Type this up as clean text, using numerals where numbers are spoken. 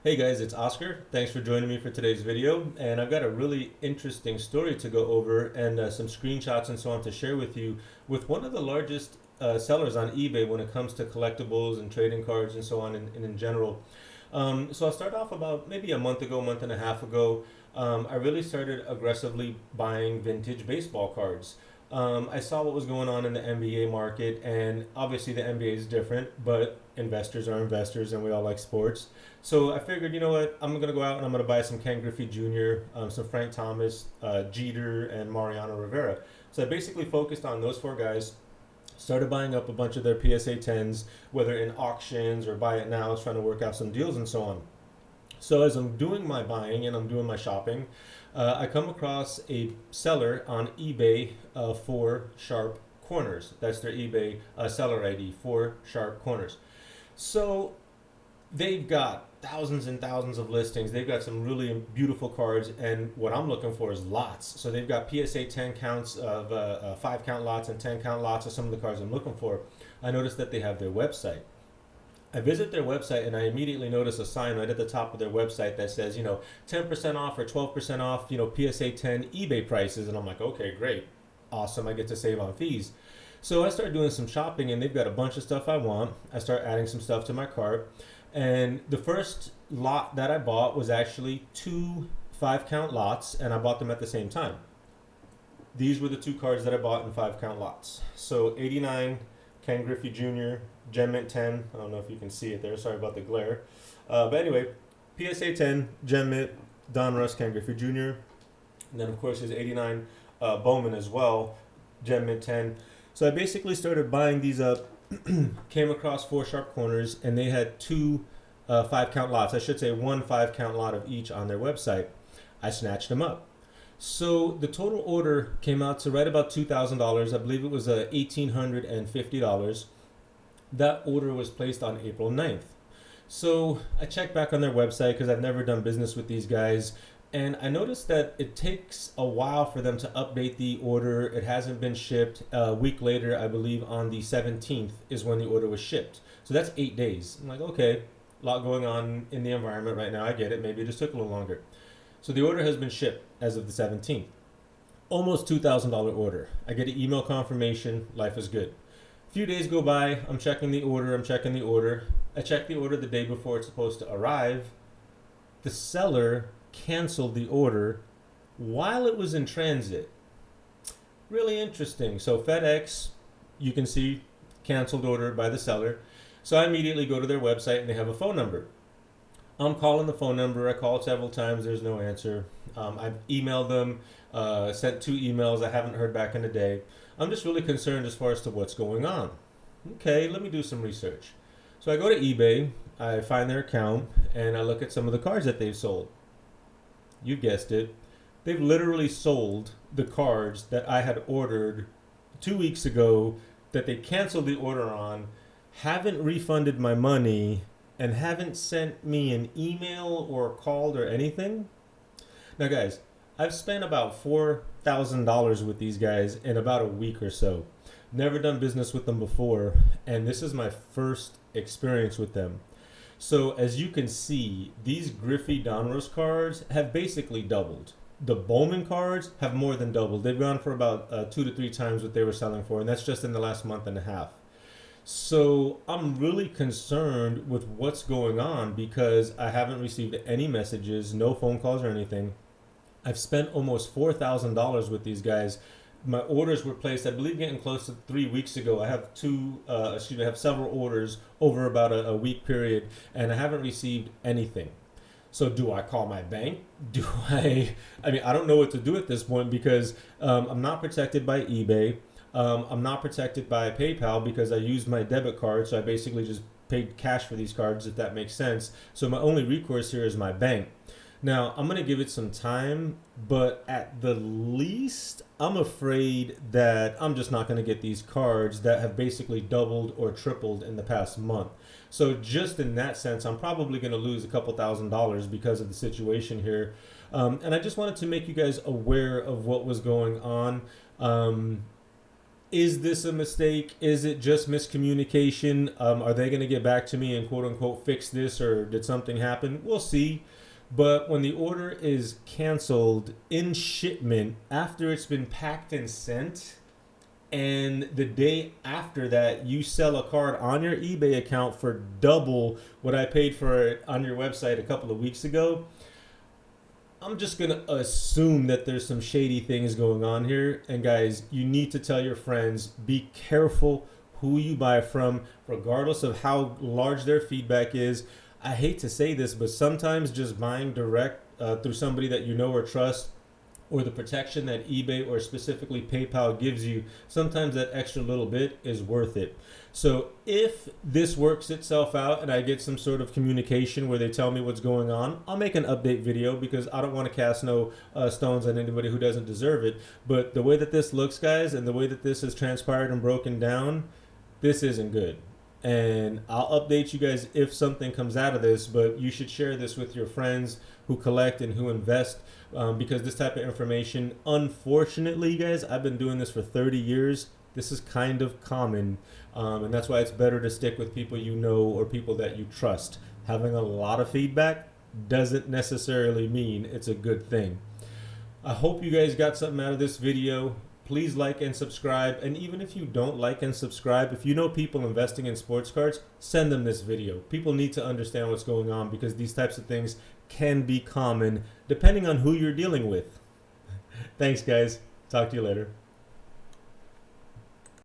Hey guys, it's Oscar. Thanks for joining me for today's video. And I've got a really interesting story to go over and some screenshots and so on to share with you with one of the largest sellers on eBay when it comes to collectibles and trading cards and so on and in general. So I'll start off about maybe a month ago, month and a half ago. I really started aggressively buying vintage baseball cards. I saw what was going on in the NBA market, and obviously the NBA is different, but investors are investors, and we all like sports. So I figured, you know what, I'm gonna go out and I'm gonna buy some Ken Griffey Jr., some Frank Thomas, Jeter, and Mariano Rivera. So I basically focused on those four guys. Started buying up a bunch of their PSA 10s, whether in auctions or buy it now, trying to work out some deals and so on. So as I'm doing my buying and I'm doing my shopping, I come across a seller on eBay for Sharp Corners. That's their eBay seller ID for Sharp Corners. So they've got thousands and thousands of listings. They've got some really beautiful cards, and what I'm looking for is lots. So they've got PSA 10 counts of 5 count lots and 10 count lots of some of the cards I'm looking for. I noticed that they have their website. I visit their website and I immediately notice a sign right at the top of their website that says, 10% off or 12% off, PSA 10 eBay prices. And I'm like, okay, great. Awesome. I get to save on fees. So I start doing some shopping and they've got a bunch of stuff I want. I start adding some stuff to my cart. And the first lot that I bought was actually 2 5 count lots, and I bought them at the same time. These were the 2 cards that I bought in 5 count lots. So 89 Ken Griffey Jr., Gem Mint 10. I don't know if you can see it there. Sorry about the glare. But anyway, PSA 10, Gem Mint, Donruss, Ken Griffey Jr. And then, of course, his 89 Bowman as well, Gem Mint 10. So I basically started buying these up, came across 4 Sharp Corners, and they had 2 5 count lots. I should say 1 5 count lot of each on their website. I snatched them up. So the total order came out to right about $2,000. I believe it was $1,850. That order was placed on April 9th. So I checked back on their website because I've never done business with these guys. And I noticed that it takes a while for them to update the order. It hasn't been shipped. A week later, I believe on the 17th is when the order was shipped. So that's 8 days. I'm like, okay, a lot going on in the environment right now. I get it. Maybe it just took a little longer. So the order has been shipped as of the 17th. Almost $2,000 order. I get an email confirmation. Life is good. A few days go by. I'm checking the order. I check the order the day before it's supposed to arrive. The seller canceled the order while it was in transit. Really interesting. So FedEx, you can see, canceled order by the seller. So I immediately go to their website and they have a phone number. I'm calling the phone number. I called several times. There's no answer. I've emailed them, sent 2 emails. I haven't heard back in a day. I'm just really concerned as far as to what's going on. Okay, let me do some research. So I go to eBay. I find their account and I look at some of the cards that they've sold. You guessed it. They've literally sold the cards that I had ordered 2 weeks ago that they canceled the order on, haven't refunded my money, and haven't sent me an email or called or anything. Now, guys, I've spent about $4,000 with these guys in about a week or so. Never done business with them before, and this is my first experience with them. So as you can see, these Griffey Donruss cards have basically doubled. The Bowman cards have more than doubled. They've gone for about 2 to 3 times what they were selling for, and that's just in the last month and a half. So I'm really concerned with what's going on because I haven't received any messages, no phone calls or anything. I've spent almost $4,000 with these guys. My orders were placed, I believe, getting close to 3 weeks ago. I have I have several orders over about a week period, and I haven't received anything. So do I call my bank? I don't know what to do at this point because I'm not protected by eBay. I'm not protected by PayPal because I used my debit card, so I basically just paid cash for these cards, if that makes sense. So my only recourse here is my bank. Now, I'm going to give it some time, but at the least, I'm afraid that I'm just not going to get these cards that have basically doubled or tripled in the past month. So just in that sense, I'm probably going to lose a couple $1,000s because of the situation here. And I just wanted to make you guys aware of what was going on. Is this a mistake? Is it just miscommunication? Are they going to get back to me and quote unquote fix this, or did something happen? We'll see. But when the order is canceled in shipment after it's been packed and sent, and the day after that you sell a card on your eBay account for double what I paid for it on your website a couple of weeks ago, I'm just going to assume that there's some shady things going on here. And guys, you need to tell your friends, be careful who you buy from, regardless of how large their feedback is. I hate to say this, but sometimes just buying direct through somebody that you know or trust, or the protection that eBay or specifically PayPal gives you, sometimes that extra little bit is worth it. So if this works itself out and I get some sort of communication where they tell me what's going on, I'll make an update video, because I don't want to cast no stones on anybody who doesn't deserve it. But the way that this looks, guys, and the way that this has transpired and broken down, this isn't good. And I'll update you guys if something comes out of this, but you should share this with your friends who collect and who invest, because this type of information, unfortunately, guys, I've been doing this for 30 years. This is kind of common, and that's why it's better to stick with people you know or people that you trust. Having a lot of feedback doesn't necessarily mean it's a good thing. I hope you guys got something out of this video. Please like and subscribe. And even if you don't like and subscribe, if you know people investing in sports cards, send them this video. People need to understand what's going on, because these types of things can be common depending on who you're dealing with. Thanks, guys. Talk to you later.